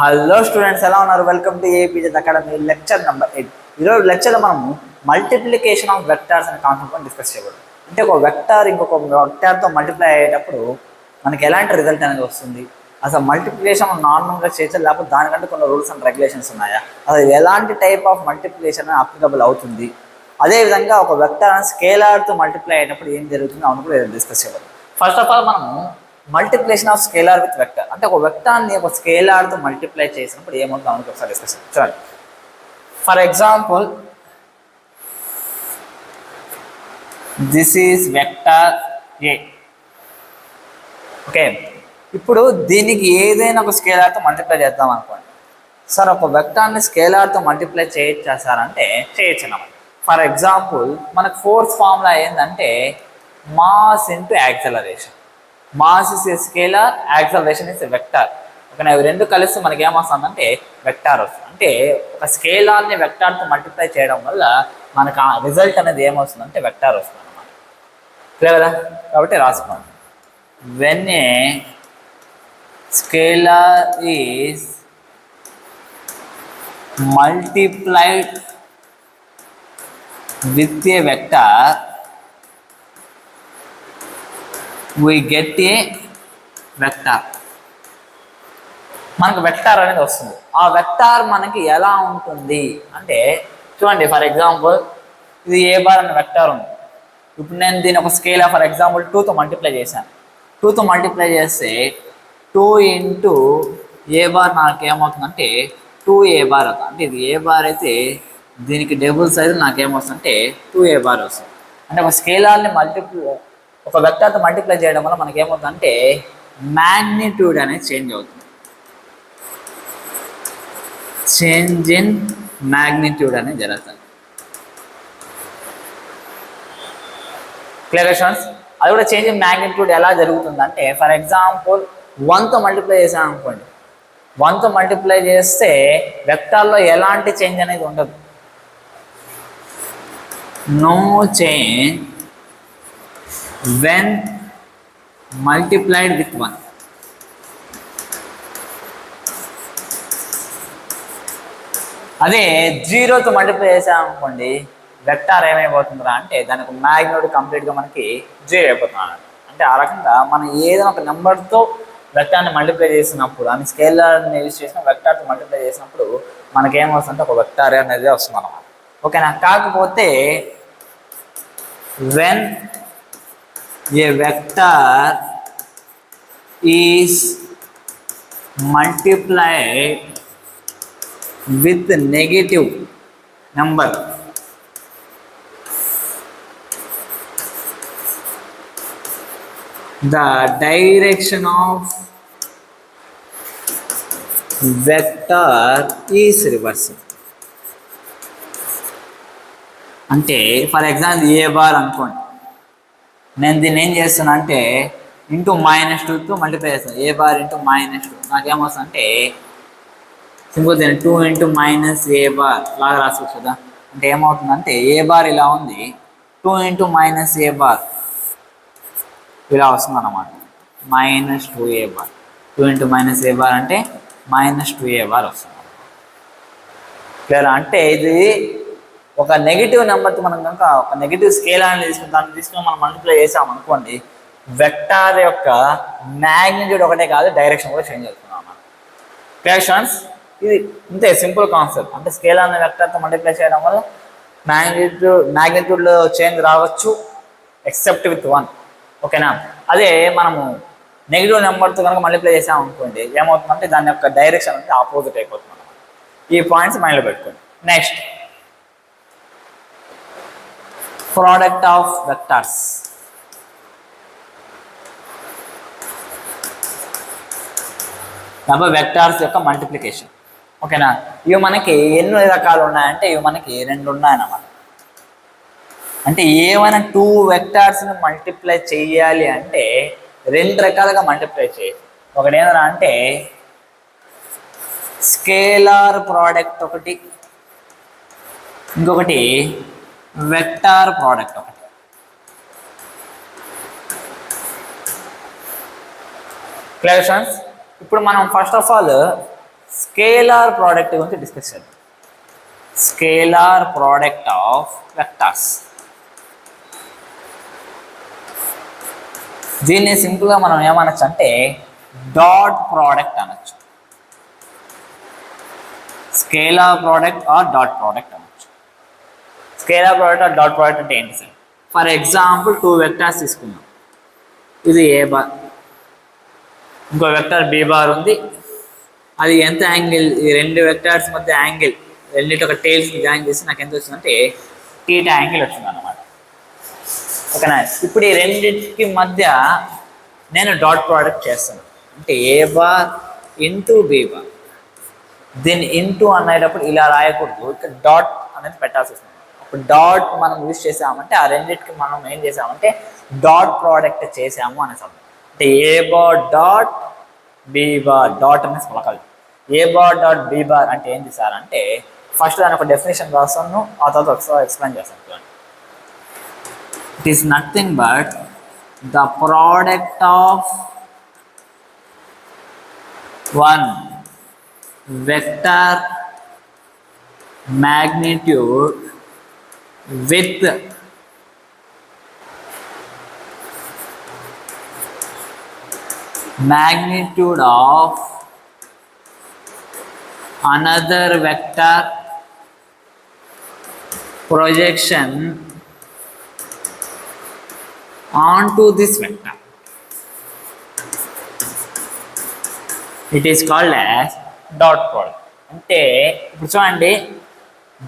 Hello students, ఎలా ఉన్నారు? Welcome to APZ academy lecture number 8. ఈరోజు లెక్చర్లో మనము మల్టిప్లికేషన్ ఆఫ్ వెక్టార్స్ అనే కాన్సెప్ట్ డిస్కస్ చేయకూడదు. అంటే ఒక వెక్టార్ ఇంకొక వెక్టార్తో మల్టిప్లై అయ్యేటప్పుడు మనకి ఎలాంటి రిజల్ట్ అనేది వస్తుంది, అసలు మల్టిప్లికేషన్ నార్మల్గా చేయొచ్చా లేకపోతే దానికంటే కొన్ని రూల్స్ అండ్ రెగ్యులేషన్స్ ఉన్నాయా, అసలు ఎలాంటి టైప్ ఆఫ్ మల్టిప్లికేషన్ అప్లికబుల్ అవుతుంది, అదేవిధంగా ఒక వెక్టార్ స్కేలార్తో మల్టిప్లై అయ్యేటప్పుడు ఏం జరుగుతుంది అవును కూడా డిస్కస్ చేయకూడదు. ఫస్ట్ ఆఫ్ ఆల్ మనము multiplication of scalar with vector, అంటే ఒక వెక్టార్ని ఒక స్కేలార్తో మల్టిప్లై చేసినప్పుడు ఏమవుతుందో మనకి ఒకసారి డిస్కస్ చేద్దాం. చూడండి, for example this is vector A. Okay, ఇప్పుడు దీనికి ఏదైనా ఒక స్కేలార్తో మల్టిప్లై చేద్దాం అనుకోండి. సార్ ఒక వెక్టార్ని స్కేలార్తో మల్టిప్లై చేయొచ్చా సార్ అంటే చేయొచ్చు అన్నమాట. ఫర్ ఎగ్జాంపుల్ మనకు ఫోర్స్ ఫార్ములా ఏంటంటే mass into acceleration. Mass is a scalar, acceleration is a vector. ఓకేనా, ఇవి రెండు కలిసి మనకి ఏమొస్తుందంటే వెక్టార్ వస్తుంది. అంటే ఒక స్కేలార్ని వెక్టార్తో మల్టిప్లై చేయడం వల్ల మనకు ఆ రిజల్ట్ అనేది ఏమొస్తుందంటే వెక్టార్ వస్తుంది అన్నమాట. క్లియర్ కదా? కాబట్టి రాసుకోండి, when a scalar is multiplied with a vector we get a vector. మనకు వెక్టార్ అనేది వస్తుంది. ఆ వెక్టార్ మనకి ఎలా ఉంటుంది అంటే చూడండి, ఫర్ ఎగ్జాంపుల్ ఇది ఏ బార్ అనే వెక్టార్ ఉంది. ఇప్పుడు నేను దీని ఒక స్కేల్ ఫర్ ఎగ్జాంపుల్ 2తో మల్టిప్లై చేశాను. 2తో మల్టిప్లై చేస్తే 2 ఇంటూ ఏ బార్ నాకు ఏమవుతుందంటే 2a బార్ అవుతుంది. అంటే ఇది ఏ బార్ అయితే దీనికి డబుల్ సైజ్ నాకేమొస్తుందంటే 2a బార్ వస్తుంది. అంటే ఒక స్కేలార్ని ఒక వెక్టార్తో మల్టిప్లై చేయడం వల్ల మనకి ఏమవుతుందంటే మ్యాగ్నిట్యూడ్ అనేది చేంజ్ అవుతుంది. చేంజ్ ఇన్ మ్యాగ్నిట్యూడ్ అనేది జరుగుతుంది. Clear students? అది కూడా చేంజ్ ఇన్ మ్యాగ్నిట్యూడ్ ఎలా జరుగుతుందంటే ఫర్ ఎగ్జాంపుల్ 1తో మల్టిప్లై చేసాను అనుకోండి. 1తో మల్టిప్లై చేస్తే వెక్టార్లో ఎలాంటి చేంజ్ అనేది ఉండదు. No change when multiplied with 1. అదే 0తో మల్టిప్లై చేసాం అనుకోండి, వెక్టార్ ఏమైపోతుందిరా అంటే దానికి మ్యాగ్నిట్యూడ్ కంప్లీట్గా మనకి 0 అయిపోతుంది. అంటే ఆ రకంగా మనం ఏదైనా ఒక నెంబర్తో వెక్టార్ని మల్టిప్లై చేసినప్పుడు అని స్కేలార్ని యూజ్ చేసిన వెక్టార్తో మల్టిప్లై చేసినప్పుడు మనకేమొస్తుందంటే ఒక వెక్టార్ అనేది వస్తుంది అన్నమాట. ఓకేనా? కాకపోతే when a vector is multiplied with negative number, the direction of vector is reversible. అంటే ఫర్ ఎగ్జాంపుల్ ఏ బార్ అనుకోండి, నేను దీన్ని ఏం చేస్తాను అంటే ఇంటూ -2తో మల్టిప్లై చేస్తాను. ఏ బార్ ఇంటూ -2 నాకేమొస్తుంది అంటే సింపుల్ దీన్ని 2 ఇంటూ -a బార్ లాగా రాసుకోవచ్చు కదా. అంటే ఏమవుతుందంటే ఏ బార్ ఇలా ఉంది, 2 ఇంటూ -a బార్ ఇలా వస్తుంది అన్నమాట. -2a bar. 2 into -a bar అంటే -2a బార్ వస్తుంది. క్లియర్? అంటే ఇది ఒక నెగిటివ్ నెంబర్తో మనం కనుక ఒక నెగిటివ్ స్కేల్ అనేది తీసుకుని దాన్ని తీసుకుని మనం మల్టిప్లై చేసాం అనుకోండి, వెక్టార్ యొక్క మ్యాగ్నిట్యూడ్ ఒకటే కాదు, డైరెక్షన్ కూడా చేంజ్ అవుతుంది అన్నమాట. Clear students? ఇది ఇంతే సింపుల్ కాన్సెప్ట్. అంటే స్కేల్ అనే వెక్టార్తో మల్టిప్లై చేయడం వల్ల మ్యాగ్నిట్యూడ్లో చేంజ్ రావచ్చు ఎక్సెప్ట్ విత్ 1. ఓకేనా? అదే మనము నెగిటివ్ నెంబర్తో కనుక మల్టిప్లై చేసాం అనుకోండి, ఏమవుతుందంటే దాని యొక్క డైరెక్షన్ అంటే ఆపోజిట్ అయిపోతుంది అన్నమాట. ఈ పాయింట్స్ మైండ్లో పెట్టుకోండి. Next, product of vectors. Vectors యొక్క మల్టిప్లికేషన్. ఓకేనా? ఇవి మనకి ఎన్ని రకాలు ఉన్నాయంటే ఇవి మనకి 2 ఉన్నాయన్నమాట. అంటే ఏమైనా 2 వెక్టార్స్ని మల్టిప్లై చేయాలి అంటే 2 రకాలుగా మల్టిప్లై చేయాలి. ఒకటి ఏంటంటే అంటే స్కేలార్ ప్రోడక్ట్ ఒకటి, ఇంకొకటి వెక్టార్ ప్రోడక్ట్ ఒకటి. Clear friends? ఇప్పుడు మనం first of all scalar product గురించి డిస్కస్ చేద్దాం. Scalar product of vectors. దీన్ని సింపుల్గా మనం ఏమనొచ్చు అంటే డాట్ ప్రోడక్ట్ అనొచ్చు. Scalar product or dot product అనొచ్చు. Scalar product or dot product అంటే ఏంటి సార్? ఫర్ ఎగ్జాంపుల్ 2 వెక్టార్స్ తీసుకుందాం. ఇది ఏ బార్, ఇంకో వెక్టార్ బి బార్ ఉంది. అది ఎంత యాంగిల్, ఈ 2 వెక్టార్స్ మధ్య యాంగిల్, రెండింటి ఒక టేల్స్ జాయిన్ చేసి నాకు ఎంత వచ్చిందంటే టీటా యాంగిల్ వచ్చింది అనమాట. ఓకేనా? ఇప్పుడు ఈ రెండింటికి మధ్య నేను డాట్ ప్రోడక్ట్ చేస్తాను. అంటే ఏ బార్ ఇంటూ బి బార్. దీన్ని ఇంటూ అనేటప్పుడు ఇలా రాయకూడదు, ఇక్కడ డాట్ అనేది పెట్టాల్సి వస్తుంది. అప్పుడు డాట్ మనం యూజ్ చేసామంటే ఆ రెండింటికి మనం ఏం చేసామంటే డాట్ ప్రోడక్ట్ చేసాము అనేసి అర్థం. అంటే ఏ bar dot B bar, dot అనేసి పలకాలి. A bar dot B bar అంటే ఏంటి సార్ అంటే ఫస్ట్ దాని ఒక డెఫినేషన్ రాస్తాను, ఆ తర్వాత ఒకసారి ఎక్స్ప్లెయిన్ చేస్తాను. It is nothing but the product of one vector magnitude with magnitude of another vector projection onto this vector. It is called as dot product. అంటే ఇప్పుడు చూడండి,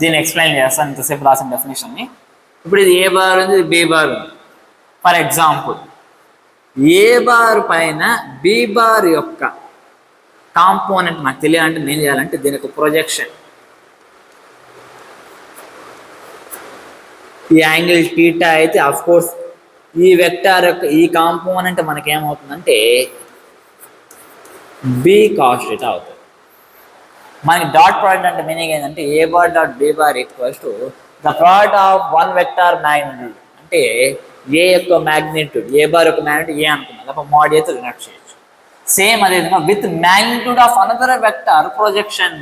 దీన్ని ఎక్స్ప్లెయిన్ చేస్తాను ఇంతసేపు రాసిన డెఫినేషన్ని. ఇప్పుడు ఇది ఏ బార్ ఉంది, ఇది బి బార్ ఉంది. ఫర్ ఎగ్జాంపుల్ ఏ బార్ పైన బి బార్ యొక్క కాంపోనెంట్ నాకు తెలియాలంటే నేను చేయాలంటే దీని యొక్క ప్రొజెక్షన్, ఈ యాంగిల్ టీటా అయితే అఫ్ కోర్స్ ఈ వెక్టార్ యొక్క ఈ కాంపోనెంట్ మనకేమవుతుందంటే బి కాస్ టీటా అవుతుంది. మనకి డాట్ ప్రోడక్ట్ అంటే మీనింగ్ ఏంటంటే ఏ bar dot B bar equals to the product of one vector magnitude. అంటే ఏ యొక్క మ్యాగ్నిట్యూడ్, ఏ బార్ యొక్క మ్యాగ్నిట్యూడ్ ఏ అనుకున్నాం తప్ప మోడ్ ఏతో రినట్ చేయొచ్చు. సేమ్ అదేవిధంగా with magnitude of another vector projection.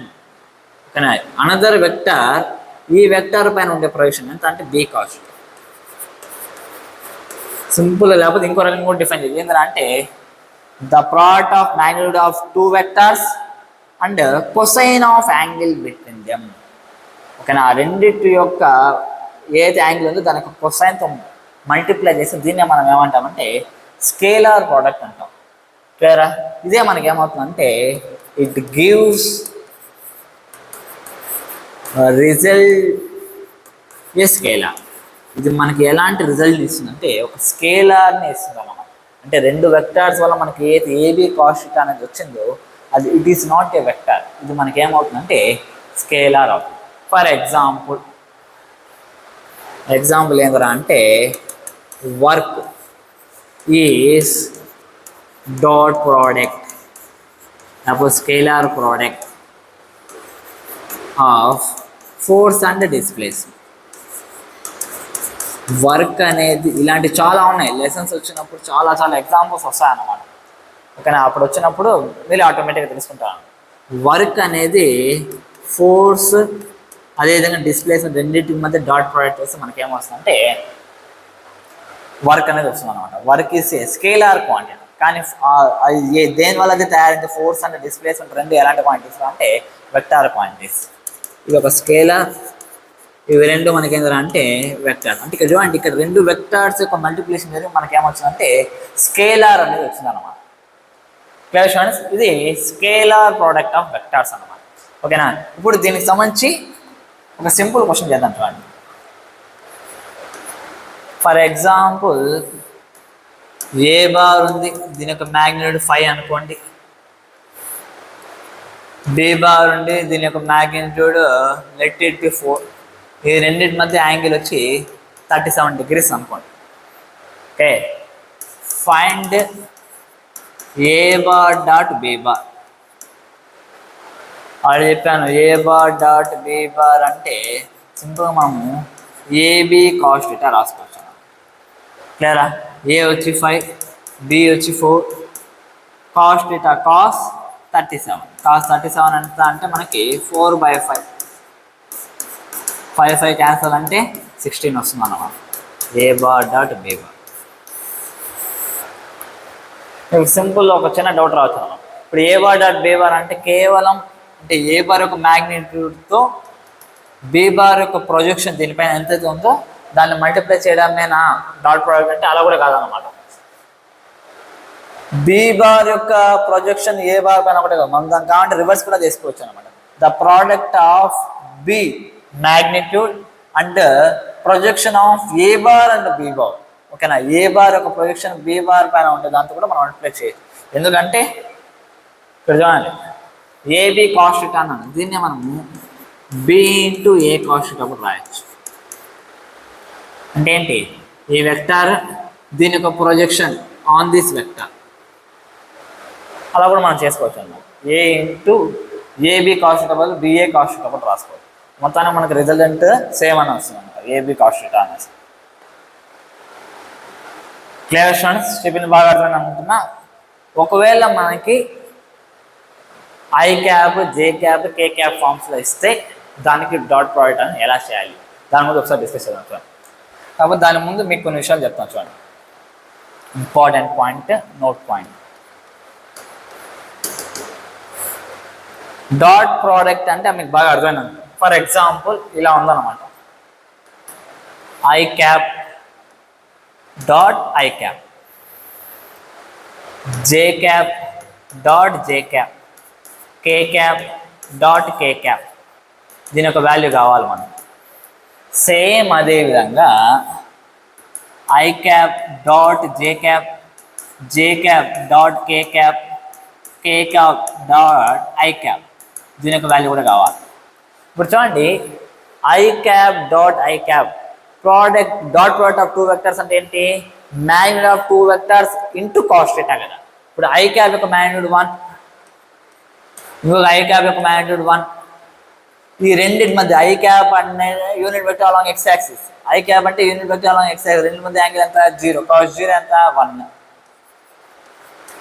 ఓకేనా? అనదర్ వెక్టార్, ఈ వెక్టార్ పైన ఉండే ప్రొజెక్షన్ ఎంత అంటే బి కాస్. సింపుల్, లేకపోతే ఇంకో రకంగా కూడా డిఫైన్ చేయాలి. ఏంటంటే the product of magnitude of 2 vectors and cosine of angle between them. ఓకేనా? ఆ రెండింటి యొక్క ఏదైతే యాంగిల్ ఉందో దానికి కొసైన్తో మల్టిప్లై చేసి దీన్నే మనం ఏమంటామంటే స్కేలార్ ప్రోడక్ట్ అంటాం. క్లియరా? ఇదే మనకి ఏమవుతుందంటే it gives result A scalar. ఇది మనకి ఎలాంటి రిజల్ట్ ఇస్తుందంటే ఒక స్కేలార్ని ఇస్తుంది అన్నమాట. అంటే 2 వెక్టార్స్ వల్ల మనకి ఏది ఏబి కాస్ థీటా అనేది వచ్చిందో అది it is not a vector, ఇది మనకి ఏమవుతుందంటే స్కేలార్ అవుతుంది. ఫర్ ఎగ్జాంపుల్ ఏంటరా అంటే వర్క్ ఈస్ డాట్ ప్రోడక్ట్ లేకపోతే scalar product of force and displacement. Work అనేది ఇలాంటి చాలా ఉన్నాయి. లెసన్స్ వచ్చినప్పుడు చాలా ఎగ్జాంపుల్స్ వస్తాయన్నమాట. ఓకేనా? అప్పుడు వచ్చినప్పుడు మీరు ఆటోమేటిక్గా తెలుసుకుంటాను. వర్క్ అనేది ఫోర్స్ అదేవిధంగా డిస్ప్లేస్మెంట్ రెండింటి మధ్య డాట్ ప్రోడక్ట్ వస్తే మనకి ఏమొస్తుందంటే వర్క్ అనేది వస్తుంది అనమాట. Work is a scalar quantity. కానీ దేనివల్ల అది తయారైంది, ఫోర్స్ అండ్ డిస్ప్లేస్మెంట్ రెండు ఎలాంటి క్వాంటిటీస్ అంటే వెక్టార్ క్వాంటిటీస్. ఇది ఒక స్కేలార్, ఇవి రెండు మనకి ఏంటంటే వెక్టార్. అంటే ఇక్కడ చూడండి, ఇక్కడ 2 వెక్టార్స్ యొక్క మల్టిప్లికేషన్ జరిగి మనకి ఏమొచ్చిందంటే స్కేలార్ అనేది వచ్చింది అనమాట. Clear students? ఇది స్కేలార్ ప్రోడక్ట్ ఆఫ్ వెక్టార్స్ అనమాట. ఓకేనా? ఇప్పుడు దీనికి సంబంధించి ఒక సింపుల్ క్వశ్చన్ చేద్దాం చూడండి. ఫర్ ఎగ్జాంపుల్ ఏ బార్ ఉంది, దీని యొక్క మ్యాగ్నిట్యూడ్ 5 అనుకోండి. బి బార్ ఉంది, దీని యొక్క మ్యాగ్నిట్యూడ్ లెట్ ఇట్ బి 4. ఈ రెండింటి మధ్య యాంగిల్ వచ్చి 37 degrees అనుకోండి. Okay, find a bar dot B bar. అది చెప్పాను, ఏ బార్ డాట్ బి బార్ అంటే సింపుల్గా మనము ఏబి కాస్ థీటా రాసుకోవచ్చు. క్లియరా? ఏ వచ్చి 5, బి వచ్చి 4, కాస్ థీటా కాస్ 37. కాస్ 37 ఎంత అంటే మనకి 4/5. 5 క్యాన్సల్ అంటే 16 వస్తుంది అన్నమాట. ఏ బార్ డాట్ బి బార్. మీకు సింపుల్ ఒక చిన్న డౌట్ రావచ్చు అన్నమాట. ఇప్పుడు ఏ బార్ డాట్ బి బార్ అంటే కేవలం అంటే ఏ బార్ యొక్క మ్యాగ్నిట్యూడ్తో బి బార్ యొక్క ప్రొజెక్షన్ దీనిపైన ఎంతైతే ఉందో దాన్ని మల్టిప్లై చేయడమేనా డాట్ ప్రోడక్ట్ అంటే? అలా కూడా కాదనమాట. బి బార్ యొక్క ప్రొజెక్షన్ ఏ బార్ పైన ఒకటే కాదు, మనం దాని కావాలంటే రివర్స్ కూడా చేసుకోవచ్చు అనమాట. The product of B magnitude and projection of A bar and B bar. ఓకేనా? ఏ బార్ యొక్క ప్రొజెక్షన్ బి బార్ పైన ఉంటుంది, దాంతో కూడా మనం మల్టిప్లై చేయొచ్చు. ఎందుకంటే ఇక్కడ చూడండి, ఏబి కాస్ట్ థీటా అన్నాను, దీన్నే మనము బి ఇంటూ ఏ కాస్ట్ థీటా కూడా రాయొచ్చు. అంటే ఏంటి? ఈ వెక్టార్ దీని యొక్క ప్రొజెక్షన్ ఆన్ దిస్ వెక్టార్, అలా కూడా మనం చేసుకోవచ్చు అన్నమాట. A into A B cos theta బదులు బిఏ కాస్ట్ థీటా కూడా రాసుకోవచ్చు. మొత్తానికి మనకు రిజల్టెంట్ సేమ్ అని వస్తుంది అనమాట, ఏబి కాస్ట్ థీటా అనేసి. Clear students? చెప్పింది బాగా అర్థమైంది అనుకుంటున్నా. ఒకవేళ మనకి I cap, J cap, K cap ఫామ్స్లో ఇస్తే దానికి డాట్ ప్రోడక్ట్ అని ఎలా చేయాలి దాని గురించి ఒకసారి డిస్కస్ చేద్దాం చూడండి. కాబట్టి దాని ముందు మీకు కొన్ని విషయాలు చెప్తాను చూడండి. Important point, note point. Dot product అంటే మీకు బాగా అర్థమైంది. ఫర్ ఎగ్జాంపుల్ ఇలా ఉందన్నమాట, I cap dot I cap, J cap dot J cap, K cap dot K cap. దీని యొక్క వాల్యూ కావాలి మనం. సేమ్ అదేవిధంగా I cap dot J cap, J cap dot K cap, K cap dot I cap, దీని యొక్క value కూడా కావాలి. ఇప్పుడు చూడండి, I cap dot I cap product, dot product of two vectors అంటే ఏంటి? Magnitude of two vectors into cost theta కదా. ఇప్పుడు ఐ క్యాప్ యొక్క మ్యాగ్నిట్యూడ్ 1, ఇంకొక ఐ క్యాప్ యొక్క మ్యాగ్నిట్యూడ్ 1. ఈ రెండింటి మధ్య ఐ క్యాప్ అనే unit vector along X axis, I cap అంటే unit vector along X axis, రెండింటి మధ్య యాంగిల్ ఎంత? 0. కాస్ట్ 0 ఎంత? 1.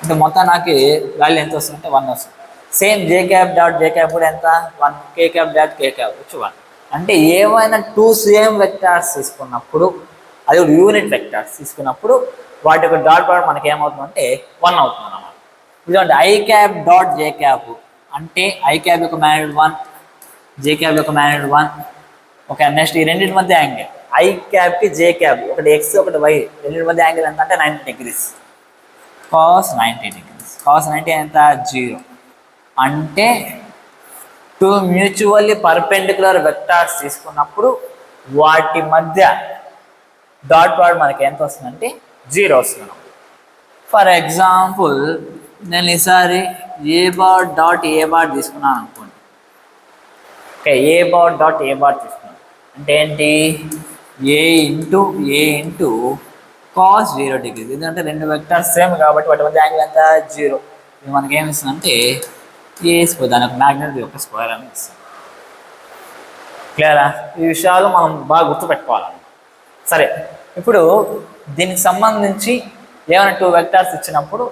అంటే మొత్తం నాకు వాల్యూ ఎంత వస్తుంది అంటే 1 వస్తుంది. సేమ్ జే క్యాప్ డాట్ జే క్యాప్ కూడా ఎంత? 1. కే క్యాప్ డాట్ కే క్యాప్ వచ్చి 1. అంటే ఏమైనా టూ సేమ్ వెక్టార్స్ తీసుకున్నప్పుడు, అది కూడా యూనిట్ వెక్టార్స్ తీసుకున్నప్పుడు వాటి యొక్క డాట్ ప్రోడక్ట్ మనకి ఏమవుతుందంటే 1 అవుతుంది అన్నమాట. ఇదంటే I cap dot J cap అంటే ఐ క్యాప్ యొక్క మ్యాగ్నిట్యూడ్ 1, జే క్యాప్ యొక్క మ్యాగ్నిట్యూడ్ 1. ఓకే, నెక్స్ట్ ఈ రెండింటి మధ్య యాంగిల్ ఐ క్యాప్కి జే క్యాప్, ఒకటి ఎక్స్ ఒకటి వై, రెండింటి మధ్య యాంగిల్ ఎంత అంటే 90 degrees. Cos 90 degrees. కాస్ 90 ఎంత? 0. అంటే టూ మ్యూచువల్లీ పర్పెండిక్యులర్ వెక్టార్స్ తీసుకున్నప్పుడు వాటి మధ్య డాట్ ప్రోడక్ట్ మనకి ఎంత వస్తుందంటే 0 వస్తుంది. ఫర్ ఎగ్జాంపుల్ నేను ఈసారి ఏ బార్ డాట్ ఏ బార్ తీసుకున్నాను అనుకోండి. Okay, A bar dot A bar తీసుకున్నాను అంటే ఏంటి? ఏ ఇంటూ కాస్ 0 degrees. ఎందుకంటే రెండు వెక్టార్స్ సేమ్ కాబట్టి వాటి మధ్య యాంగిల్ ఎంత? 0. ఇది మనకి ఏమి ఇస్తుందంటే ఏ స్క్వేర్, దాని యొక్క మ్యాగ్నిట్యూడ్ యొక్క స్క్వేర్ అని ఇస్తుంది. క్లియరా? ఈ విషయాలు మనం బాగా గుర్తుపెట్టుకోవాలన్నమాట. సరే, ఇప్పుడు దీనికి సంబంధించి ఏమైనా టూ వెక్టార్స్ ఇచ్చినప్పుడు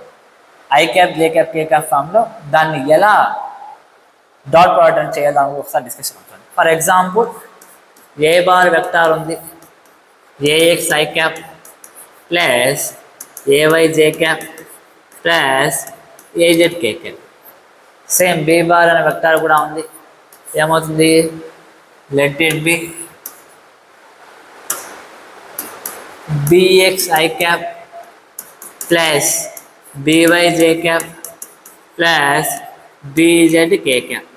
I cap, J cap, K cap ఫామ్లో దాన్ని ఎలా డాట్ ప్రోడక్ట్ అని చేయాలని ఒకసారి డిస్కషన్ అవుతుంది. For example A bar vector ఉంది, A X I cap plus A Y J cap plus A Z K cap. Same B bar అనే వెక్టార్ కూడా ఉంది. ఏమవుతుంది? Let it be B X I cap plus B Y J cap plus B Z K cap.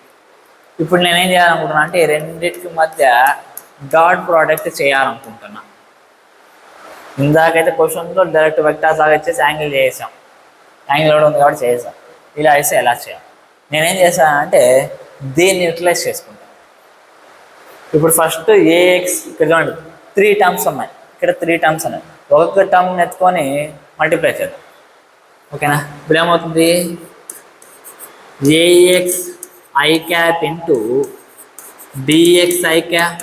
ఇప్పుడు నేనేం చేయాలనుకుంటున్నా అంటే రెండింటికి మధ్య డాట్ ప్రోడక్ట్ చేయాలనుకుంటున్నా. ఇందాకైతే క్వశ్చన్లో డైరెక్ట్ వెక్టార్స్ లాగా ఇచ్చేసి యాంగిల్ చేసాం, యాంగిల్ కూడా ఉంది కాబట్టి చేసాం. ఇలా అయితే ఎలా చేయాలి? నేనేం చేశానంటే దీన్ని యూటిలైజ్ చేసుకుంటాను. ఇప్పుడు ఫస్ట్ ఏఎక్స్, ఇక్కడ చూడండి 3 టర్మ్స్ ఉన్నాయి, ఇక్కడ 3 టర్మ్స్ ఉన్నాయి. ఒక్కొక్క టర్మ్ ఎత్తుకొని మల్టిప్లై చేద్దాం. ఓకేనా? ఇప్పుడు ఏమవుతుంది? A X I cap into B X I cap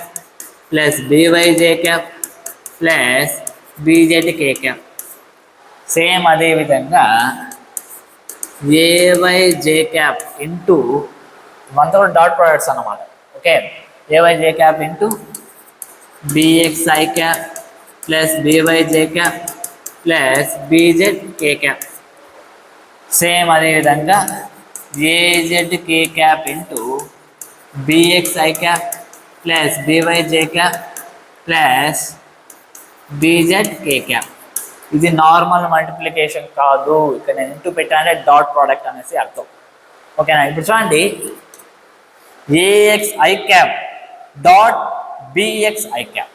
plus B Y J cap plus B Z K cap. Same అదేవిధంగా ఏవై జే క్యాప్ ఇంటూ మనతో డాట్ ప్రోడక్ట్స్ అన్నమాట. Okay, A Y J cap into B X I cap plus B Y J cap plus B Z K cap. Same అదేవిధంగా A Z K cap into B X I cap plus B Y J cap plus B Z K cap. ఇది normal multiplication కాదు, ఇక్కడ నేను into పెట్టానే dot product అనేసి అర్థం. ఓకేనా, ఇప్పుడు చూడండి ఏఎక్స్ఐ cap dot BXI cap.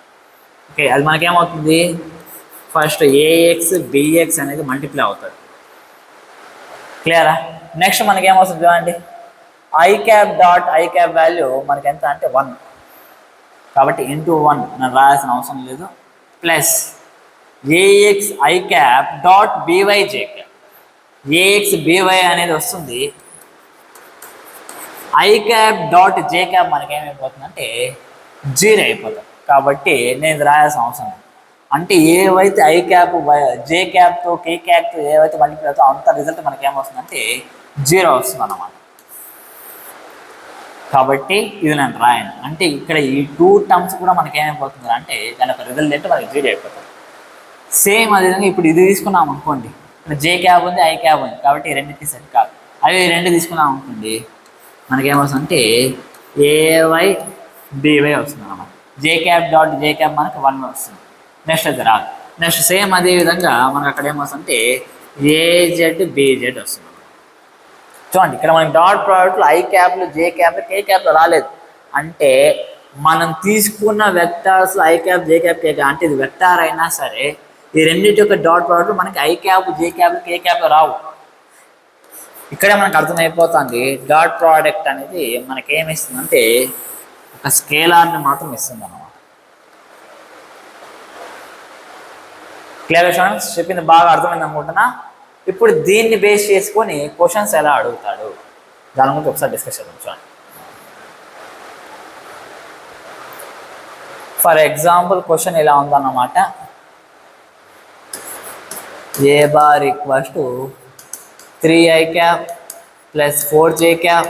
Okay, అది మనకేమవుతుంది, ఫస్ట్ ఏఎక్స్ బిఎక్స్ అనేది మల్టిప్లై అవుతుంది. క్లియరా? నెక్స్ట్ మనకేమవుతుంది చూడండి, I cap dot I cap value మనకి ఎంత అంటే 1, కాబట్టి ఇంటూ 1 నేను రాయాల్సిన అవసరం లేదు. Plus A X I cap dot B Y J cap, A X B Y అనేది వస్తుంది. I cap dot J cap మనకి ఏమైపోతుందంటే 0 అయిపోతుంది, కాబట్టి నేను రాయాల్సిన అవసరం లేదు. అంటే ఏవైతే ఐ క్యాప్ జే క్యాప్తో కే క్యాప్తో ఏవైతే మల్టిప్లై అవుతుందో అంత రిజల్ట్ మనకి ఏమొస్తుందంటే 0 వస్తుంది అన్నమాట. కాబట్టి ఇది నేను రాయను, అంటే ఇక్కడ ఈ 2 టర్మ్స్ కూడా మనకి ఏమైపోతుంది అంటే దాని యొక్క రిజల్ట్ ఏంటో మనకి 0 అయిపోతుంది. సేమ్ అదేవిధంగా ఇప్పుడు ఇది తీసుకున్నాం అనుకోండి, ఇక్కడ జే క్యాప్ ఉంది ఐ క్యాప్ ఉంది, కాబట్టి ఈ రెండుకి సెట్ కాదు. అవి రెండు తీసుకున్నాం అనుకోండి, మనకేమొస్తుందంటే ఏవై బీవై వస్తుంది అన్నమాట. జే క్యాప్ డాట్ జే క్యాప్ మనకి 1 వస్తుంది. నెక్స్ట్ అది రాదు. నెక్స్ట్ సేమ్ అదేవిధంగా మనకు అక్కడ ఏమొస్తుందంటే ఏజెడ్ బీజెడ్ వస్తుంది. చూడండి ఇక్కడ మనకి డాట్ ప్రోడక్ట్లు ఐ క్యాప్లు జే క్యాప్లు కే క్యాప్లు రాలేదు, అంటే మనం తీసుకున్న vectors I cap J cap K cap, అంటే ఇది వెక్టార్ అయినా సరే ఈ రెండింటి యొక్క డాట్ ప్రోడక్ట్లు మనకి I cap J cap K cap రావు. ఇక్కడే మనకు అర్థమైపోతుంది డాట్ ప్రోడక్ట్ అనేది మనకి ఏమి ఇస్తుందంటే ఒక స్కేలార్ని మాత్రం ఇస్తుంది అన్నమాట. క్లియర్ స్టూడెంట్స్, చెప్పింది బాగా అర్థమైంది అనుకుంటున్నా. ఇప్పుడు దీన్ని బేస్ చేసుకొని క్వశ్చన్స్ ఎలా అడుగుతాడు దాని గురించి ఒకసారి డిస్కస్ చేద్దాం. చూడండి, ఫర్ ఎగ్జాంపుల్ క్వశ్చన్ ఇలా ఉందన్నమాట. A bar equals to 3i cap plus 4j cap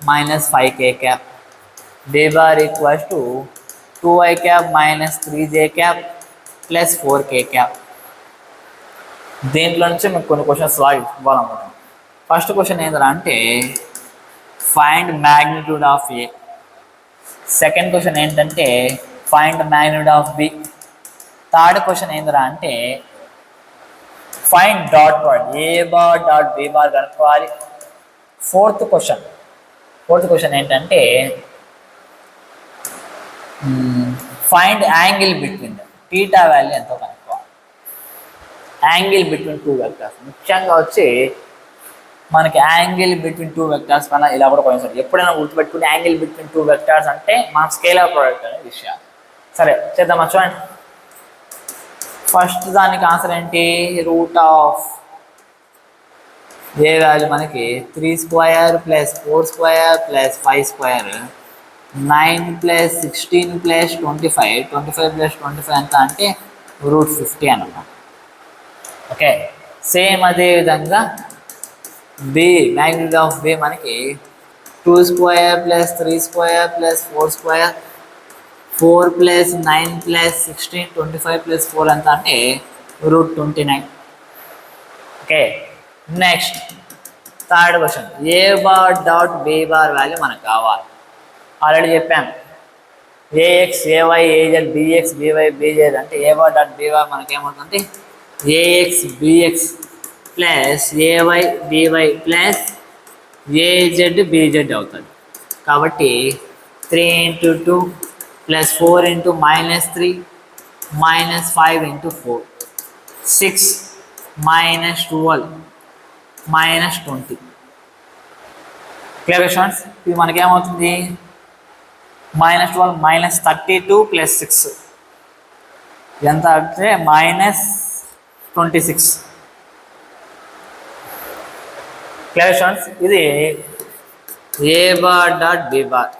minus 5k cap. B bar equals to 2i cap minus 3j cap plus 4k cap. దీంట్లో నుంచి మీకు కొన్ని క్వశ్చన్స్ లాగా ఇవ్వాలనుకుంటున్నాం. ఫస్ట్ క్వశ్చన్ ఏంటంటే అంటే find magnitude of A. Second question ఏంటంటే find magnitude of B. Third question ఏంటంటే అంటే find dot product A bar dot B bar కనుక్కోవాలి. ఫోర్త్ క్వశ్చన్ ఏంటంటే find angle between theta value ఎంతో కనుక్కోవాలి. యాంగిల్ బిట్వీన్ 2 వెక్టర్స్, ముఖ్యంగా వచ్చి మనకి యాంగిల్ బిట్వీన్ 2 వెక్టర్స్ కన్నా ఇలా కూడా కొంచెం ఎప్పుడైనా గుర్తుపెట్టుకుని యాంగిల్ బిట్వీన్ 2 వెక్టర్స్ అంటే మనం స్కేలార్ ప్రోడక్ట్ అనే విషయాలు. సరే చేద్దామా, చూడండి. ఫస్ట్ దానికి ఆన్సర్ ఏంటి, రూట్ ఆఫ్ ఏ వాల్యూ మనకి 3 square plus 4 square plus 5 square 9 plus 16 plus 25 plus 25 ఎంత అంటే రూట్ 50 అన్నమాట. ఓకే, సేమ్ అదేవిధంగా బి మ్యాగ్నిట్యూడ్ ఆఫ్ బి మనకి 2 square plus 3 square plus 4 square 4 plus 9 plus 16 25 plus 4 ఎంత అంటే root 29. Okay, next third question A bar dot B bar value మనకు కావాలి. Already చెప్పాను A X A Y A Z B X by BZ అంటే ఏ bar dot B bar మనకి ఏమవుతుంది A X B X plus A Y B Y plus A Z B Z అవుతుంది. కాబట్టి 3 × 2 plus 4 × -3 minus 5 × 4 6 minus 12 minus 20. Clear questions, ఇది మనకేమవుతుంది -12 మైనస్ 32 ప్లస్ 6 ఎంత అంటే మైనస్ 26. క్లియర్ క్వశ్చన్స్, ఇది ఏ bar dot B bar.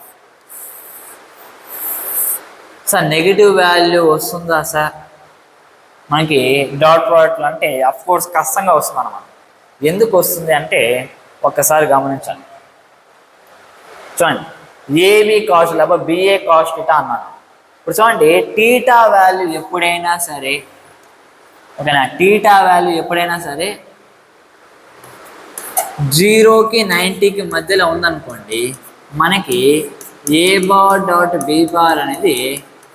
Sir negative value వస్తుందా సార్ మనకి డాట్ ప్రోడక్ట్లు అంటే అఫ్కోర్స్ కష్టంగా వస్తుంది అన్నమాట. ఎందుకు వస్తుంది అంటే ఒక్కసారి గమనించండి. చూడండి, ఏబి కాస్ట్ లేకపోతే బిఏ కాస్ట్ టీటా అన్నాను. ఇప్పుడు చూడండి, టీటా వాల్యూ ఎప్పుడైనా సరే, ఓకేనా, టీటా వాల్యూ ఎప్పుడైనా సరే 0కి 90కి మధ్యలో ఉందనుకోండి, మనకి a bar dot B bar అనేది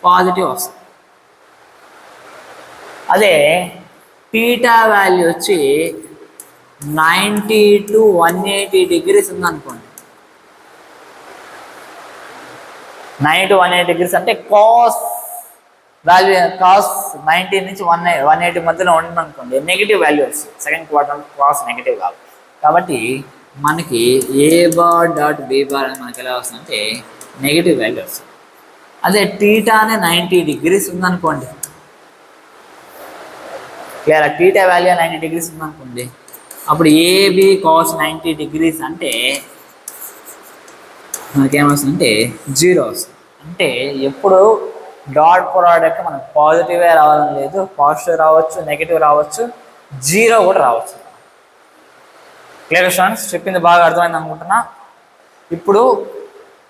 పాజిటివ్ వస్తుంది. అదే టీటా వాల్యూ వచ్చి 90 to 180 degrees ఉందనుకోండి, 90 to 180 degrees అంటే కాస్ వాల్యూ, కాస్ 90 నుంచి 180 మధ్యలో ఉందనుకోండి, నెగిటివ్ వాల్యూ వస్తుంది. సెకండ్ క్వార్టర్ కాస్ నెగిటివ్ కాదు. కాబట్టి మనకి a bar dot B bar అని మనకి ఎలా వస్తుందంటే నెగిటివ్ వాల్యూ వస్తుంది. అదే టీటానే 90 degrees ఉందనుకోండి, క్లియర్, టీటా వాల్యూ 90 degrees ఉందనుకోండి, అప్పుడు ఏబి కాస్ 90 degrees అంటే మనకేమొస్తుందంటే 0 వస్తుంది. అంటే ఎప్పుడు డాట్ ప్రోడక్ట్ మనకు పాజిటివే రావాలని లేదు, పాజిటివ్ రావచ్చు, నెగిటివ్ రావచ్చు, 0 కూడా రావచ్చు. క్లియర్ స్టూడెంట్స్, చెప్పింది బాగా అర్థమైంది అనుకుంటున్నా. ఇప్పుడు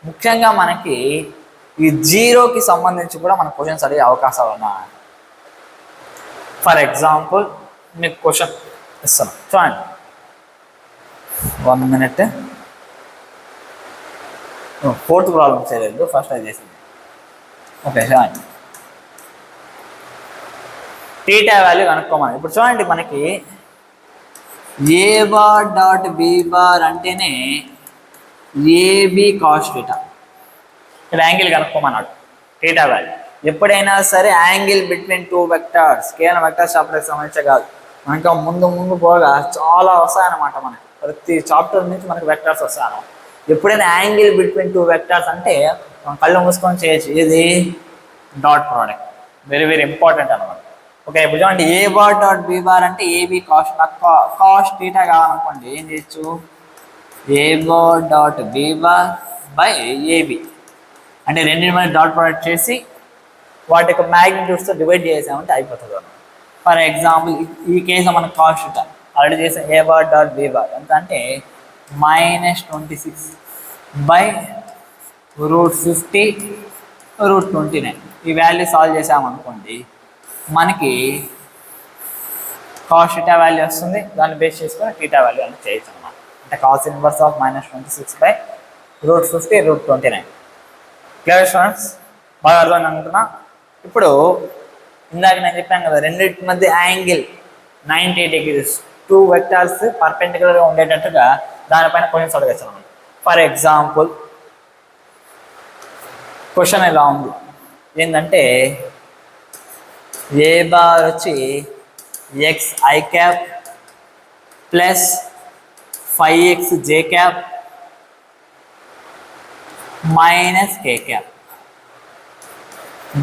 ముఖ్యంగా మనకి ఈ 0కి సంబంధించి కూడా మన క్వశ్చన్స్ అడిగే అవకాశాలు ఉన్నాయి. ఫర్ ఎగ్జాంపుల్ మీకు క్వశ్చన్ ఇస్తాను, చూడండి, 1 minute. 4th ప్రాబ్లం చేయలేదు, ఫస్ట్ అది చేసింది. ఓకే, చూడండి, టీటా వాల్యూ కనుక్కోమని. ఇప్పుడు చూడండి, మనకి a bar dot B bar అంటేనే ఏబి కాస్ టీటా. ఇక్కడ యాంగిల్ కనుక్కోమన్నాడు, టీటా వాల్యూ. ఎప్పుడైనా సరే యాంగిల్ బిట్వీన్ 2 వెక్టార్స్, కేవలం వెక్టార్ చాప్టర్కి సంబంధించే కాదు, మనకు ముందు పోగా చాలా వస్తాయన్నమాట. మనకి ప్రతి చాప్టర్ నుంచి మనకి వెక్టార్స్ వస్తాయన్నమాట. ఎప్పుడైనా యాంగిల్ బిట్వీన్ 2 వెక్టార్స్ అంటే మనం కళ్ళు మూసుకొని చేయొచ్చు. ఇది dot product, very very important అనమాట. ఓకే, ఇప్పుడు చూడండి, a bar dot B bar అంటే ఏబి కాస్ట్, కాస్ట్ టీటా కావాలనుకోండి, ఏం చేయొచ్చు, a bar dot B bar by a b అంటే రెండింటి మధ్య డాట్ ప్రోడక్ట్ చేసి వాటి యొక్క మ్యాగ్నిట్యూడ్స్తో డివైడ్ చేసామంటే అయిపోతుంది అన్నమాట. ఫర్ ఎగ్జాంపుల్ ఈ కేసులో మనకు కాస్ట్ టీటా ఆల్రెడీ చేసాం, ఏ బార్ డాట్ బి బార్ ఎంత అంటే -26 బై √50 √29. ఈ వాల్యూ సాల్వ్ చేసామనుకోండి, మనకి కాస్ టీటా వాల్యూ వస్తుంది. దాన్ని బేస్ చేసుకొని టీటా వాల్యూ అని చేయొచ్చు అన్నమాట. అంటే cos inverse of -26 by √50 √29. Clear students, బాగా అర్థమైంది అనుకుంటున్నా. ఇప్పుడు ఇందాక నేను చెప్పాను కదా, రెండింటి మధ్య యాంగిల్ 90 degrees, 2 వెక్టార్స్ పర్పెండిక్యులర్గా ఉండేటట్టుగా దానిపైన క్వశ్చన్స్ అడగచ్చు అన్నమాట. ఫర్ ఎగ్జాంపుల్ క్వశ్చన్ ఎలా ఉంది ఏంటంటే, ఏ బార్ వచ్చి xi cap plus 5xj cap minus k cap.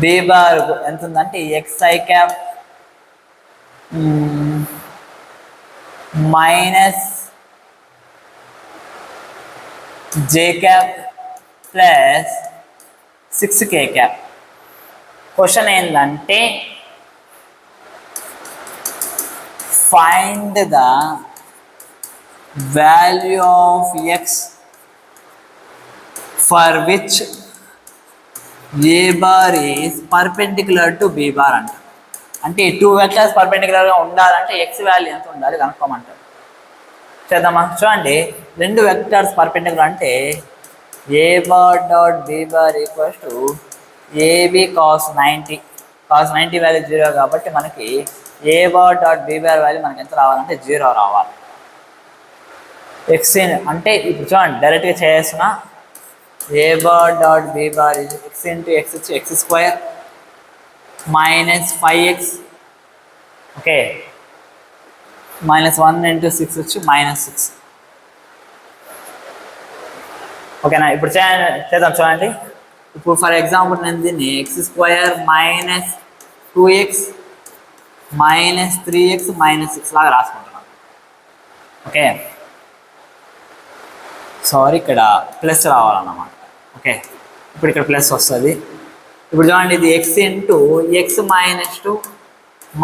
B bar ఎంత ఉందంటే xi cap minus j cap plus 6k cap. Question ఏంటంటే, find the value of x for which a bar is perpendicular to b bar అంట. అంటే 2 vectors పర్పెండిక్యులర్గా ఉండాలంటే x value ఎంత ఉండాలి కనుక్కోమంటారు. చేద్దామా, చూడండి, 2 వెక్టర్స్ పర్పెండిక్యులర్ అంటే ఏ bar dot B bar equals to a b cos 90. Cos 90 value 0 కాబట్టి మనకి a bar dot B bar value మనకి ఎంత రావాలంటే 0 రావాలి. ఎక్స్ అంటే ఇప్పుడు చూడండి, డైరెక్ట్గా చేస్తున్నా, a bar dot B bar x into x వచ్చి x² మైనస్ 5x, ఓకే, -1 × 6 వచ్చి -6. ఓకేనా, ఇప్పుడు చేద్దాం. చూడండి, ఇప్పుడు ఫర్ ఎగ్జాంపుల్ నేను దీన్ని x² minus 2x minus 3x minus 6 లాగా రాసుకుంటున్నాను. ఓకే, సారీ, ఇక్కడ ప్లస్ రావాలన్నమాట. ఓకే, ఇప్పుడు ఇక్కడ ప్లస్ వస్తుంది. ఇప్పుడు చూడండి, ఇది x into x -2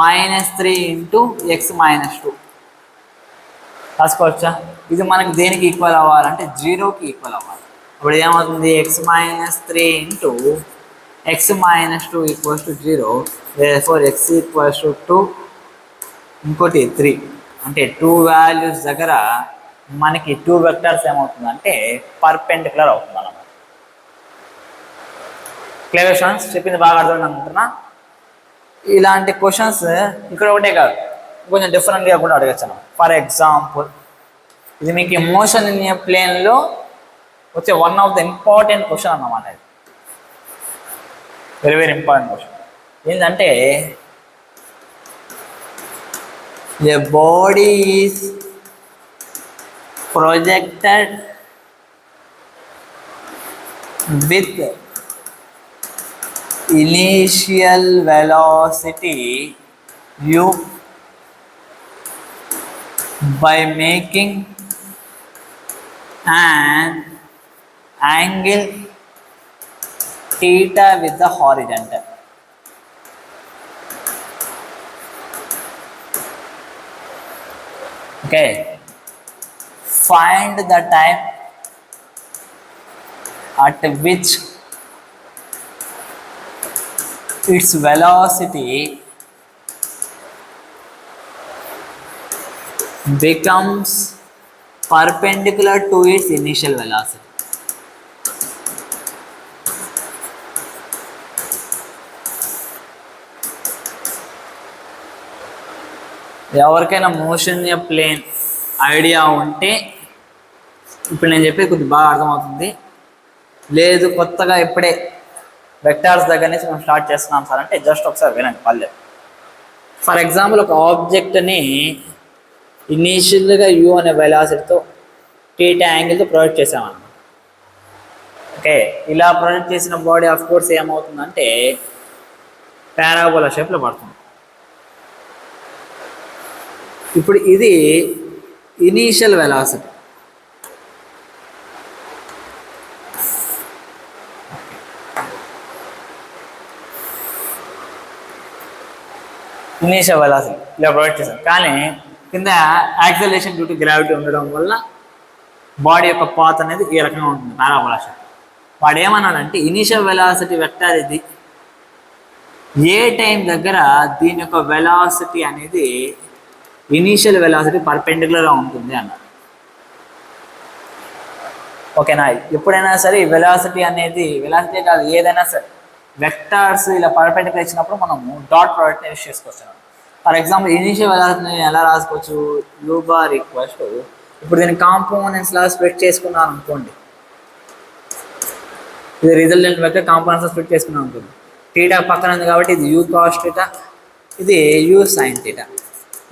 -3 into x -2 రాసుకోవచ్చా? ఇది మనకి దేనికి ఈక్వల్ అవ్వాలంటే జీరోకి ఈక్వల్ అవ్వాలి. ఇప్పుడు ఏమవుతుంది, x-3 into x-2 equals to 0, therefore x equals to 2, ఇంకోటి 3. అంటే 2 వాల్యూస్ దగ్గర మనకి 2 వెక్టర్స్ ఏమవుతుందంటే పర్పెండిక్యులర్ అవుతుంది అన్నమాట. క్లియర్ స్టూడెంట్స్, చెప్పింది బాగా అర్థం అనుకుంటున్నా. ఇలాంటి క్వశ్చన్స్ ఇక్కడ ఒకటే కాదు, కొంచెం డిఫరెంట్గా కూడా అడగచ్చు. ఫర్ ఎగ్జాంపుల్, ఇది మీకు మోషన్ ఇన్ ఏ ప్లేన్లో వచ్చే one of the important question అన్నమాట. ఇది వెరీ వెరీ ఇంపార్టెంట్ క్వశ్చన్. ఏంటంటే a body is projected with initial velocity u by making an angle theta with the horizontal. Okay, find the time at which its velocity becomes perpendicular to its initial velocity. ఎవరికైనా motion plane idea ఉంటే ఇప్పుడు నేను చెప్పేది కొద్దిగా బాగా అర్థమవుతుంది. లేదు కొత్తగా ఇప్పుడే వెక్టార్స్ దగ్గర నుంచి మనం స్టార్ట్ చేస్తున్నాం సార్ అంటే జస్ట్ ఒకసారి వినండి పర్లేదు. ఫర్ ఎగ్జాంపుల్, ఒక ఆబ్జెక్ట్ని ఇనీషియల్గా యూ అనే వెలాసిటీతో టీటా యాంగిల్తో ప్రొజెక్ట్ చేసామన్నమాట. ఓకే, ఇలా ప్రొజెక్ట్ చేసిన బాడీ ఆఫ్ కోర్స్ ఏమవుతుందంటే పారాబోలా షేప్లో పడుతుంది. ఇప్పుడు ఇది ఇనీషియల్ వెలాసిటీ. ఇనీషియల్ వెలాసిటీ ఇలా ప్రొవైడ్ చేశారు, కానీ కింద యాక్సలరేషన్ డ్యూ టు గ్రావిటీ ఉండడం వల్ల బాడీ యొక్క పాత్ అనేది ఈ రకంగా ఉంటుంది పారాబోలా షేప్. వాడు ఏమన్నాడంటే ఇనీషియల్ వెలాసిటీ వెక్టార్ ఇది, ఏ టైం దగ్గర దీని యొక్క వెలాసిటీ అనేది ఇనీషియల్ వెలాసిటీ పర్పెండిక్యులర్గా ఉంటుంది అన్నారు. ఓకేనా? ఎప్పుడైనా సరే వెలాసిటీ అనేది, వెలాసిటీ కాదు ఏదైనా సరే వెక్టార్స్ ఇలా పర్పెండిక్యులర్ ఇచ్చినప్పుడు మనము డాట్ ప్రోడక్ట్ని యూస్ చేసుకోవచ్చు. ఫర్ ఎగ్జాంపుల్, ఇనీషియల్ వెలాసిటీని ఎలా రాసుకోవచ్చు, యూ బార్ ఈక్వల్స్ టు, ఇప్పుడు దీన్ని కాంపోనెంట్స్ లా స్ప్లిట్ చేసుకున్నాను అనుకోండి, ఇది రిజల్టెంట్ వెక్టర్ కాంపోనెంట్స్ స్ప్లిట్ చేసుకున్నాను అనుకోండి, టీటా పక్కన ఉంది కాబట్టి ఇది యూ కాస్ టీటా, ఇది you sine theta,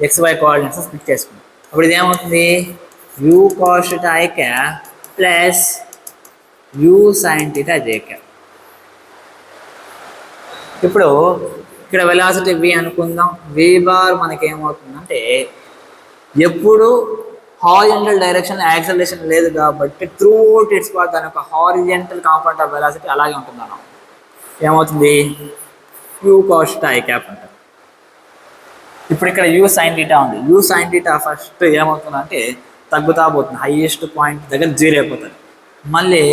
XY coordinates split చేసుకున్నాం. అప్పుడు ఇది ఏమవుతుంది, you cos theta I cap plus u sine theta J cap. ఇప్పుడు ఇక్కడ వెలాసిటీ v అనుకుందాం. v బార్ మనకి ఏమవుతుందంటే ఎప్పుడు హారిజంటల్ డైరెక్షన్ యాక్సలరేషన్ లేదు కాబట్టి త్రూ అవుట్ ఇట్స్ పాత్ దాని యొక్క హారిజంటల్ కాంపోనెంట్ ఆఫ్ వెలాసిటీ అలాగే ఉంటుంది అన్నమాట. ఏమవుతుంది, you cos theta I cap అంటారు. ఇప్పుడు ఇక్కడ యూ సైన్ టీటా ఉంది, యూ సైన్ టీటా ఫస్ట్ ఏమవుతుందంటే తగ్గుతా పోతుంది, హైయెస్ట్ పాయింట్ దగ్గర 0 అయిపోతుంది, మళ్ళీ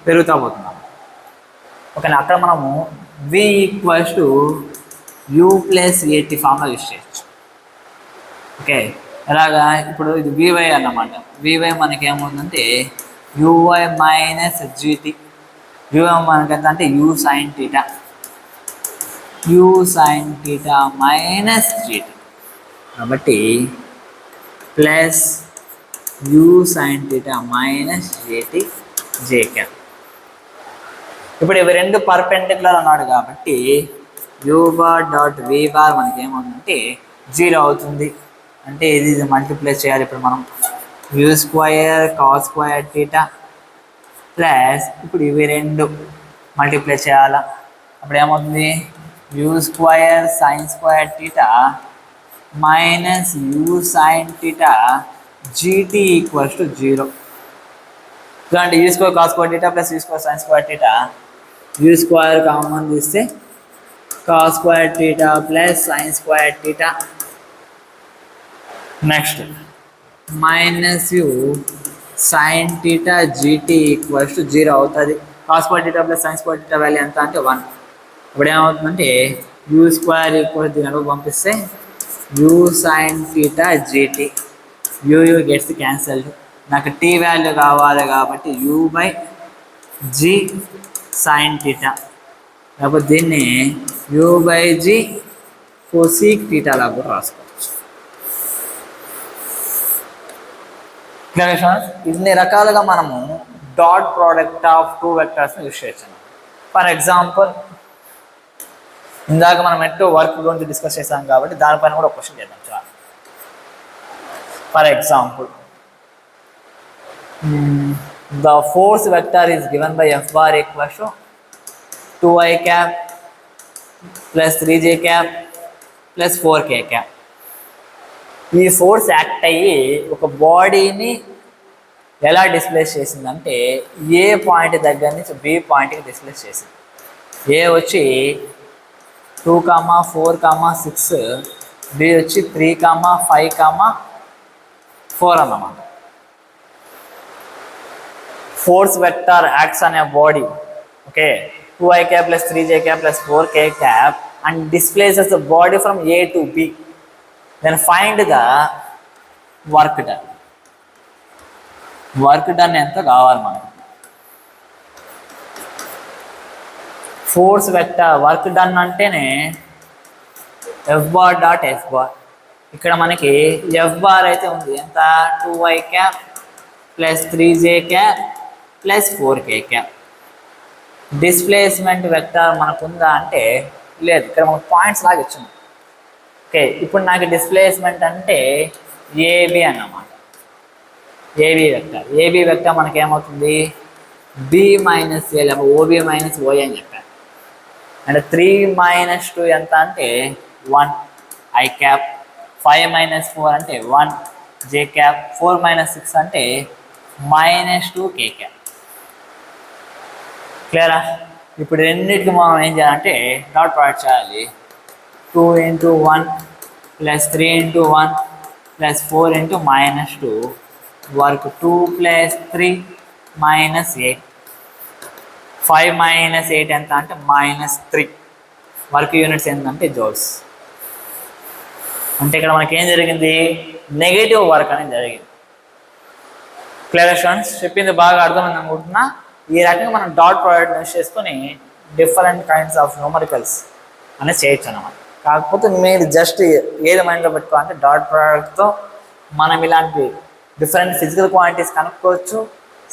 పెరుగుతా పోతుంది. ఓకేనా? అక్కడ మనము v equals to you plus ఏటీ ఫామ్లో యూస్ చేయొచ్చు. ఓకే, ఎలాగా, ఇప్పుడు ఇది vy అన్నమాట. vy మనకి ఏమవుతుందంటే uy మైనస్ జీటీ, uy మనకి ఎంత అంటే u sine theta, u sine theta minus g t, కాబట్టి plus u sine theta minus j t j cap. ఇప్పుడు ఇవి రెండు పర్పెండిక్యులర్ అన్నాడు కాబట్టి u bar dot v bar మనకి ఏమవుతుందంటే 0 అవుతుంది. అంటే ఇది మల్టిప్లై చేయాలి ఇప్పుడు మనం, u square cos square theta plus ఇప్పుడు ఇవి రెండు మల్టిప్లై చేయాలా, అప్పుడు ఏమవుతుంది, u square sine square theta minus u sine theta g t equals to 0. చూడండి, u square cos square theta plus u square sine square theta, u square common తీస్తే cos square theta plus sine square theta. Next minus u sine theta g t equals to 0 అవుతుంది. Cos square theta plus sine square theta value ఎంత అంటే 1. ఇప్పుడు ఏమవుతుందంటే you square equal దీనిలో పంపిస్తే u sine theta g t u gets cancelled. నాకు t value కావాలి కాబట్టి u by g sine theta, లేకపోతే దీన్ని u by g cosec theta లాగా కూడా రాసుకోవచ్చు. ఇన్ని రకాలుగా మనము డాట్ ప్రోడక్ట్ ఆఫ్ టూ వెక్టర్స్ని యూజ్ చేయొచ్చు. ఫర్ ఎగ్జాంపుల్ ఇందాక మనం ఎటు వర్క్ గురించి డిస్కస్ చేసాం కాబట్టి దానిపైన కూడా ఒక క్వశ్చన్ చేద్దాం. చాలా for example the force vector is given by F bar equals to 2i cap plus 3j cap plus 4k cap. ఈ ఫోర్స్ యాక్ట్ అయ్యి ఒక బాడీని ఎలా డిస్ప్లేస్ చేసిందంటే ఏ పాయింట్ దగ్గర నుంచి బి పాయింట్కి డిస్ప్లేస్ చేసింది. ఏ వచ్చి 2, 4, 6, బి వచ్చి 3, 5, 4 అన్నమాట. Force vector acts on a body, okay, 2i cap plus 3j cap plus 4k cap and displaces the body from A to B. Then find the work done. Work done ఎంత కావాలి మనకు? Force vector work done అంటేనే F bar dot F bar. ఇక్కడ మనకి F bar అయితే ఉంది ఎంత 2i cap plus 3j cap plus 4k cap. Displacement vector మనకు ఉందా అంటే లేదు, ఇక్కడ మనకు పాయింట్స్ లాగా ఇచ్చింది. ఓకే, ఇప్పుడు నాకు డిస్ప్లేస్మెంట్ అంటే ఏబి అన్నమాట. AB vector. ఏబి వెక్టర్ మనకి ఏమవుతుంది? బి మైనస్ ఏ లేకపోతే ఓబి మైనస్ ఓఏ అని చెప్పాను. అంటే 3 - 2 ఎంత అంటే 1 ఐ క్యాప్, 5 - 4 అంటే 1 జే క్యాప్, 4 - 6 అంటే -2 కే క్యాప్. క్లియరా? ఇప్పుడు రెండింటికి మనం ఏం చేయాలంటే డాట్ ప్రోడక్ట్ చేయాలి. 2 × 1 ప్లస్ 3 × 1 ప్లస్ 4 × -2 వర్క్ 2 + 3 - 8. 5 - 8 ఎంత అంటే -3. వర్క్ యూనిట్స్ ఏంటంటే జోల్స్. అంటే ఇక్కడ మనకి ఏం జరిగింది? నెగటివ్ వర్క్ అనేది జరిగింది. Clear students? చెప్పింది బాగా అర్థమైంది అనుకుంటున్నా. ఈ రకంగా మనం డాట్ ప్రోడక్ట్ యూస్ చేసుకొని డిఫరెంట్ కైండ్స్ ఆఫ్ న్యూమరికల్స్ అనేది చేయొచ్చు అన్నమాట. కాకపోతే మీరు జస్ట్ ఏది మైండ్లో పెట్టుకోవాలంటే డాట్ ప్రోడక్ట్తో మనం ఇలాంటి డిఫరెంట్ ఫిజికల్ క్వాంటిటీస్ కనుక్కోవచ్చు.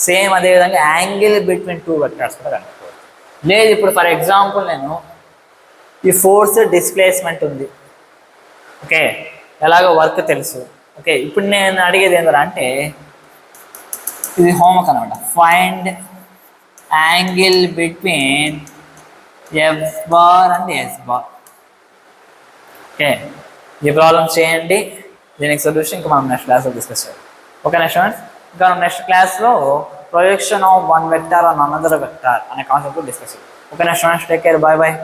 సేమ్ అదేవిధంగా యాంగిల్ బిట్వీన్ టూ వెక్టర్స్ కూడా కనుక్కోవచ్చు. లేదు ఇప్పుడు ఫర్ ఎగ్జాంపుల్ నేను ఈ ఫోర్స్ డిస్ప్లేస్మెంట్ ఉంది, ఓకే, ఎలాగో వర్క్ తెలుసు. ఓకే, ఇప్పుడు నేను అడిగేది ఏంటంటే ఇది హోంవర్క్ అనమాట. Find angle between F bar and yes bar. Okay, ఈ ప్రాబ్లం చేయండి. దీనికి సొల్యూషన్ ఇంకా మనం నెక్స్ట్ క్లాస్లో డిస్కస్ చేయాలి. ఓకేనా స్టూడెంట్స్? ఇంకా మనం నెక్స్ట్ క్లాస్లో projection of one vector on another vector అనే కాన్సెప్ట్ డిస్కస్ చేయాలి. ఓకేనా students? Take care, bye bye.